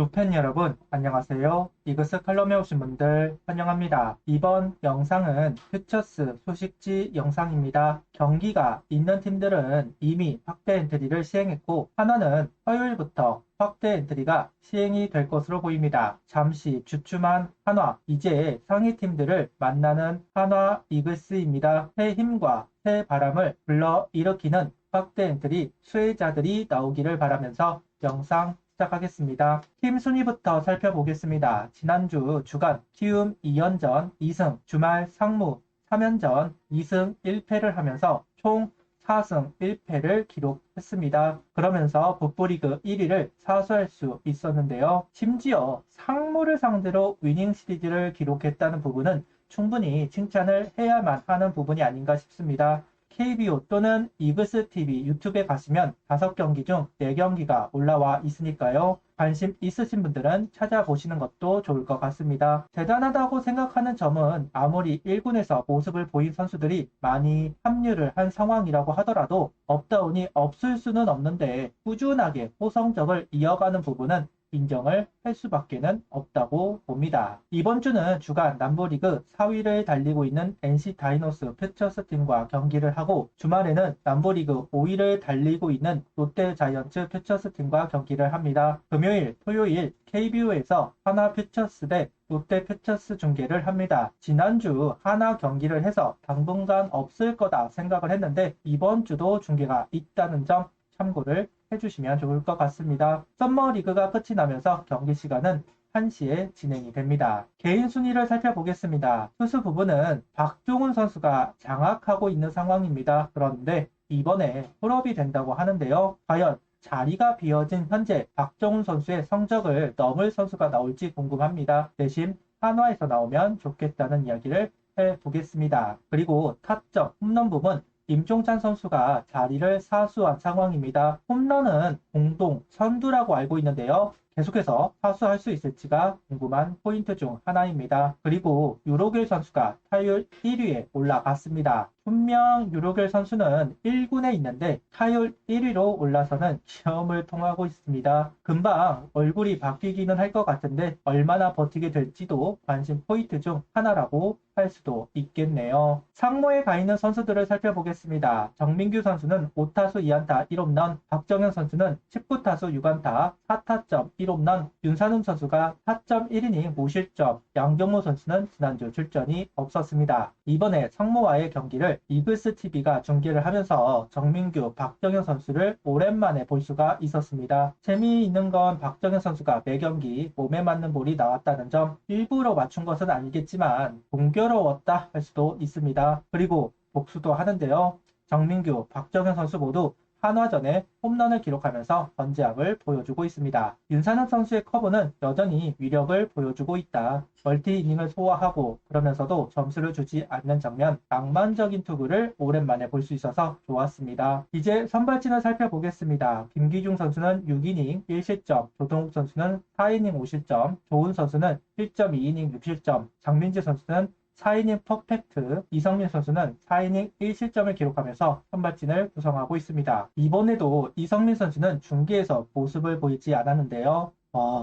루팬 여러분, 안녕하세요. 이그스 칼럼에 오신 분들 환영합니다. 이번 영상은 퓨처스 소식지 영상입니다. 경기가 있는 팀들은 이미 확대 엔트리를 시행했고, 하나는 화요일부터 확대 엔트리가 시행이 될 것으로 보입니다. 잠시 주춤한 한화, 이제 상위 팀들을 만나는 한화 이글스입니다. 새 힘과 새 바람을 불러일으키는 확대 엔트리 수혜자들이 나오기를 바라면서 영상 시작하겠습니다. 팀 순위부터 살펴보겠습니다. 지난주 주간 키움 2연전 2승, 주말 상무 3연전 2승 1패를 하면서 총 4승 1패를 기록했습니다. 그러면서 북부리그 1위를 사수할 수 있었는데요. 심지어 상무를 상대로 위닝 시리즈를 기록했다는 부분은 충분히 칭찬을 해야만 하는 부분이 아닌가 싶습니다. KBO 또는 이글스TV 유튜브에 가시면 5경기 중 4경기가 올라와 있으니까요. 관심 있으신 분들은 찾아보시는 것도 좋을 것 같습니다. 대단하다고 생각하는 점은 아무리 1군에서 모습을 보인 선수들이 많이 합류를 한 상황이라고 하더라도 업다운이 없을 수는 없는데 꾸준하게 호성적을 이어가는 부분은 인정을 할 수밖에는 없다고 봅니다. 이번 주는 주간 남부리그 4위를 달리고 있는 NC 다이노스 퓨처스 팀과 경기를 하고, 주말에는 남부리그 5위를 달리고 있는 롯데 자이언츠 퓨처스 팀과 경기를 합니다. 금요일, 토요일 KBO에서 하나 퓨처스 대 롯데 퓨처스 중계를 합니다. 지난주 하나 경기를 해서 당분간 없을 거다 생각을 했는데 이번 주도 중계가 있다는 점 참고를 해주시면 좋을 것 같습니다. 썸머 리그가 끝이 나면서 경기 시간은 1시에 진행이 됩니다. 개인 순위를 살펴보겠습니다. 투수 부분은 박종훈 선수가 장악하고 있는 상황입니다. 그런데 이번에 풀업이 된다고 하는데요. 과연 자리가 비어진 현재 박정훈 선수의 성적을 넘을 선수가 나올지 궁금합니다. 대신 한화에서 나오면 좋겠다는 이야기를 해보겠습니다. 그리고 타점, 홈런 부분 임종찬 선수가 자리를 사수한 상황입니다. 홈런은 공동 선두라고 알고 있는데요. 계속해서 사수할 수 있을지가 궁금한 포인트 중 하나입니다. 그리고 유로길 선수가 타율 1위에 올라갔습니다. 분명 유로길 선수는 1군에 있는데 타율 1위로 올라서는 시험을 통하고 있습니다. 금방 얼굴이 바뀌기는 할 것 같은데 얼마나 버티게 될지도 관심 포인트 중 하나라고 할 수도 있겠네요. 상무에 가 있는 선수들을 살펴보겠습니다. 정민규 선수는 5타수 2안타 1홈런, 박정현 선수는 19타수 6안타 4타점 1홈런, 윤산훈 선수가 4.1이닝 무실점, 양경모 선수는 지난주 출전이 없었습니다. 이번에 상무와의 경기를 이글스TV가 중계를 하면서 정민규, 박정현 선수를 오랜만에 볼 수가 있었습니다. 재미있는 건 박정현 선수가 매경기 몸에 맞는 볼이 나왔다는 점, 일부러 맞춘 것은 아니겠지만 공교로웠다 할 수도 있습니다. 그리고 복수도 하는데요. 정민규, 박정현 선수 모두 한화전에 홈런을 기록하면서 번지함을 보여주고 있습니다. 윤산현 선수의 커브는 여전히 위력을 보여주고 있다. 멀티 이닝을 소화하고 그러면서도 점수를 주지 않는 장면, 낭만적인 투구를 오랜만에 볼 수 있어서 좋았습니다. 이제 선발진을 살펴보겠습니다. 김기중 선수는 6이닝 1실점, 조동욱 선수는 4이닝 5실점, 조은 선수는 1.2이닝 6실점, 장민재 선수는 4이닝 퍼펙트, 이성민 선수는 4이닝 1실점을 기록하면서 선발진을 구성하고 있습니다. 이번에도 이성민 선수는 중계에서 모습을 보이지 않았는데요.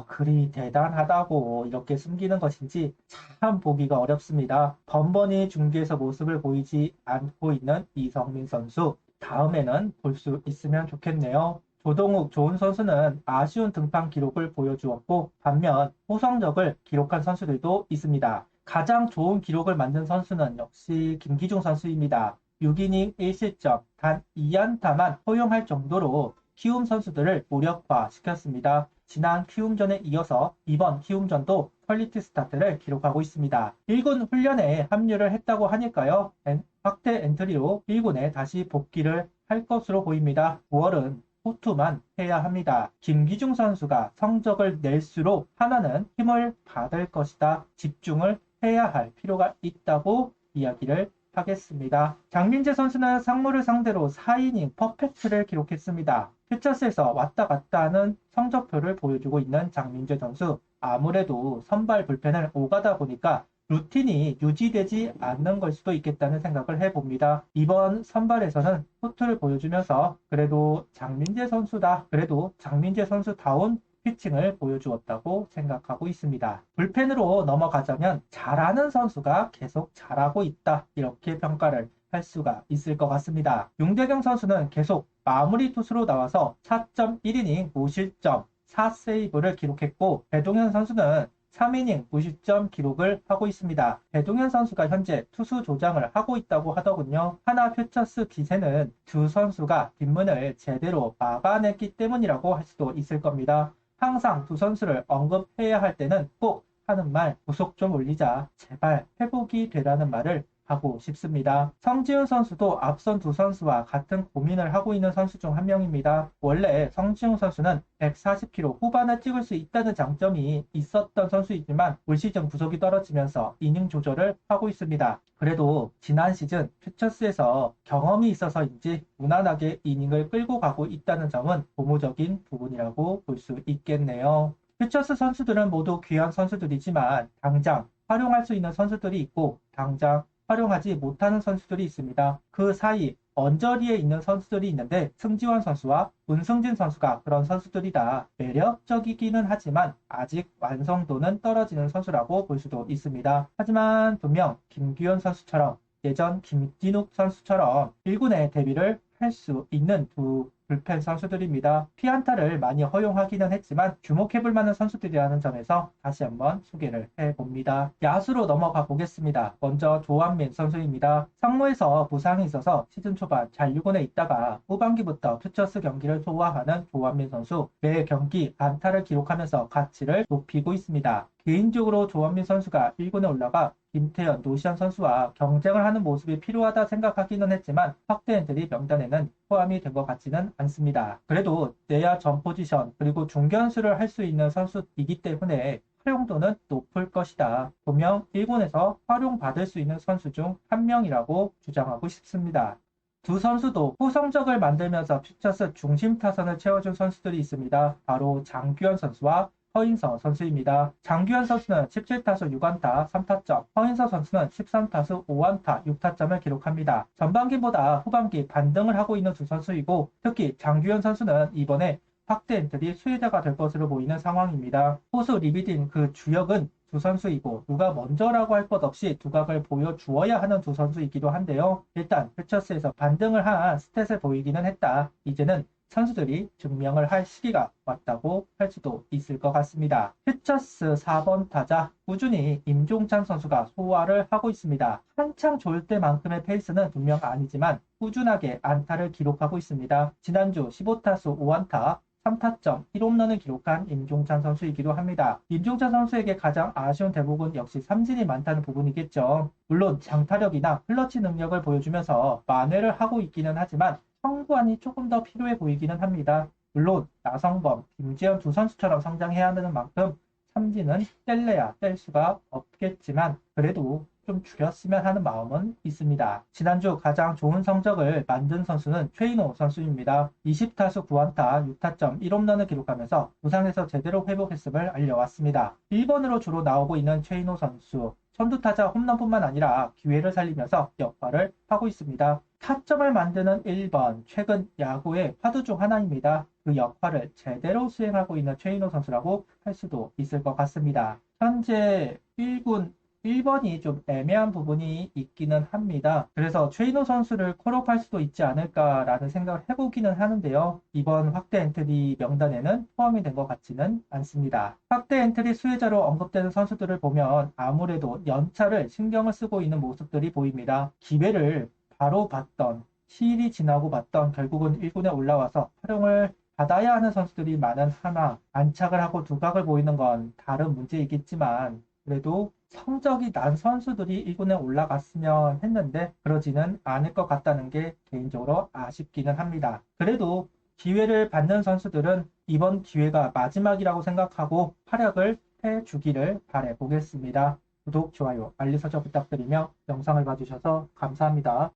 그리 대단하다고 이렇게 숨기는 것인지 참 보기가 어렵습니다. 번번이 중계에서 모습을 보이지 않고 있는 이성민 선수, 다음에는 볼 수 있으면 좋겠네요. 조동욱, 조은 선수는 아쉬운 등판 기록을 보여주었고, 반면 호성적을 기록한 선수들도 있습니다. 가장 좋은 기록을 만든 선수는 역시 김기중 선수입니다. 6이닝 1실점, 단 2안타만 허용할 정도로 키움 선수들을 무력화시켰습니다. 지난 키움전에 이어서 이번 키움전도 퀄리티 스타트를 기록하고 있습니다. 1군 훈련에 합류를 했다고 하니까요. 확대 엔트리로 1군에 다시 복귀를 할 것으로 보입니다. 9월은 호투만 해야 합니다. 김기중 선수가 성적을 낼수록 하나는 힘을 받을 것이다. 집중을 해야 할 필요가 있다고 이야기를 하겠습니다. 장민재 선수는 상무를 상대로 4이닝 퍼펙트를 기록했습니다. 퓨처스에서 왔다 갔다 하는 성적표를 보여주고 있는 장민재 선수, 아무래도 선발 불펜을 오가다 보니까 루틴이 유지되지 않는 걸 수도 있겠다는 생각을 해봅니다. 이번 선발에서는 호투를 보여주면서 그래도 장민재 선수다, 그래도 장민재 선수다운 피칭을 보여주었다고 생각하고 있습니다. 불펜으로 넘어가자면 잘하는 선수가 계속 잘하고 있다, 이렇게 평가를 할 수가 있을 것 같습니다. 윤대경 선수는 계속 마무리 투수로 나와서 4.1이닝 무실점 4세이브를 기록했고, 배동현 선수는 3이닝 무실점 기록을 하고 있습니다. 배동현 선수가 현재 투수 조장을 하고 있다고 하더군요. 하나 퓨처스 기세는 두 선수가 뒷문을 제대로 막아냈기 때문이라고 할 수도 있을 겁니다. 항상 두 선수를 언급해야 할 때는 꼭 하는 말, 구속 좀 올리자, 제발 회복이 되라는 말을 하고 싶습니다. 성지훈 선수도 앞선 두 선수와 같은 고민을 하고 있는 선수 중 한 명입니다. 원래 성지훈 선수는 140km 후반을 찍을 수 있다는 장점이 있었던 선수이지만 올 시즌 구속이 떨어지면서 이닝 조절을 하고 있습니다. 그래도 지난 시즌 퓨처스에서 경험이 있어서인지 무난하게 이닝을 끌고 가고 있다는 점은 고무적인 부분이라고 볼 수 있겠네요. 퓨처스 선수들은 모두 귀한 선수들이지만 당장 활용할 수 있는 선수들이 있고 당장 활용하지 못하는 선수들이 있습니다. 그 사이 언저리에 있는 선수들이 있는데 승지원 선수와 문승진 선수가 그런 선수들이다. 매력적이기는 하지만 아직 완성도는 떨어지는 선수라고 볼 수도 있습니다. 하지만 분명 김규현 선수처럼 예전 김진욱 선수처럼 1군에 데뷔를 할 수 있는 두 불펜 선수들입니다. 피안타를 많이 허용하기는 했지만 주목해볼 만한 선수들이라는 점에서 다시 한번 소개를 해봅니다. 야수로 넘어가 보겠습니다. 먼저 조한민 선수입니다. 상무에서 부상이 있어서 시즌 초반 잔류군에 있다가 후반기부터 퓨처스 경기를 소화하는 조한민 선수, 매 경기 안타를 기록하면서 가치를 높이고 있습니다. 개인적으로 조한민 선수가 1군에 올라가 김태현, 노시안 선수와 경쟁을 하는 모습이 필요하다 생각하기는 했지만 확대 엔트리 명단에는 포함이 된 것 같지는 않습니다. 그래도 내야 전 포지션 그리고 중견수를 할 수 있는 선수이기 때문에 활용도는 높을 것이다. 분명 1군에서 활용받을 수 있는 선수 중 한 명이라고 주장하고 싶습니다. 두 선수도 후성적을 만들면서 퓨처스 중심 타선을 채워준 선수들이 있습니다. 바로 장규현 선수와 허인서 선수입니다. 장규현 선수는 17타수 6안타 3타점, 허인서 선수는 13타수 5안타 6타점을 기록합니다. 전반기보다 후반기 반등을 하고 있는 두 선수이고 특히 장규현 선수는 이번에 확대 엔트리 수혜자가 될 것으로 보이는 상황입니다. 호수 리비딩 그 주역은 두 선수이고 누가 먼저라고 할 것 없이 두각을 보여주어야 하는 두 선수이기도 한데요. 일단 퓨처스에서 반등을 한 스탯을 보이기는 했다. 이제는 선수들이 증명을 할 시기가 왔다고 할 수도 있을 것 같습니다. 퓨처스 4번 타자 꾸준히 임종찬 선수가 소화를 하고 있습니다. 한창 좋을 때만큼의 페이스는 분명 아니지만 꾸준하게 안타를 기록하고 있습니다. 지난주 15타수 5안타 3타점 1홈런을 기록한 임종찬 선수이기도 합니다. 임종찬 선수에게 가장 아쉬운 대목은 역시 삼진이 많다는 부분이겠죠. 물론 장타력이나 클러치 능력을 보여주면서 만회를 하고 있기는 하지만 성구안이 조금 더 필요해 보이기는 합니다. 물론 나성범, 김지현 두 선수처럼 성장해야 하는 만큼 삼진은 뗄래야 뗄 수가 없겠지만 그래도 좀 줄였으면 하는 마음은 있습니다. 지난주 가장 좋은 성적을 만든 선수는 최인호 선수입니다. 20타수 9안타 6타점 1홈런을 기록하면서 부상에서 제대로 회복했음을 알려왔습니다. 1번으로 주로 나오고 있는 최인호 선수, 선두타자 홈런뿐만 아니라 기회를 살리면서 역할을 하고 있습니다. 타점을 만드는 1번, 최근 야구의 화두 중 하나입니다. 그 역할을 제대로 수행하고 있는 최인호 선수라고 할 수도 있을 것 같습니다. 현재 1군 1번이 좀 애매한 부분이 있기는 합니다. 그래서 최인호 선수를 콜업할 수도 있지 않을까라는 생각을 해보기는 하는데요. 이번 확대 엔트리 명단에는 포함이 된 것 같지는 않습니다. 확대 엔트리 수혜자로 언급되는 선수들을 보면 아무래도 연차를 신경을 쓰고 있는 모습들이 보입니다. 기회를 바로 봤던, 시일이 지나고 봤던 결국은 1군에 올라와서 활용을 받아야 하는 선수들이 많은 하나, 안착을 하고 두각을 보이는 건 다른 문제이겠지만 그래도 성적이 난 선수들이 1군에 올라갔으면 했는데 그러지는 않을 것 같다는 게 개인적으로 아쉽기는 합니다. 그래도 기회를 받는 선수들은 이번 기회가 마지막이라고 생각하고 활약을 해주기를 바라보겠습니다. 구독, 좋아요, 알림 설정 부탁드리며 영상을 봐주셔서 감사합니다.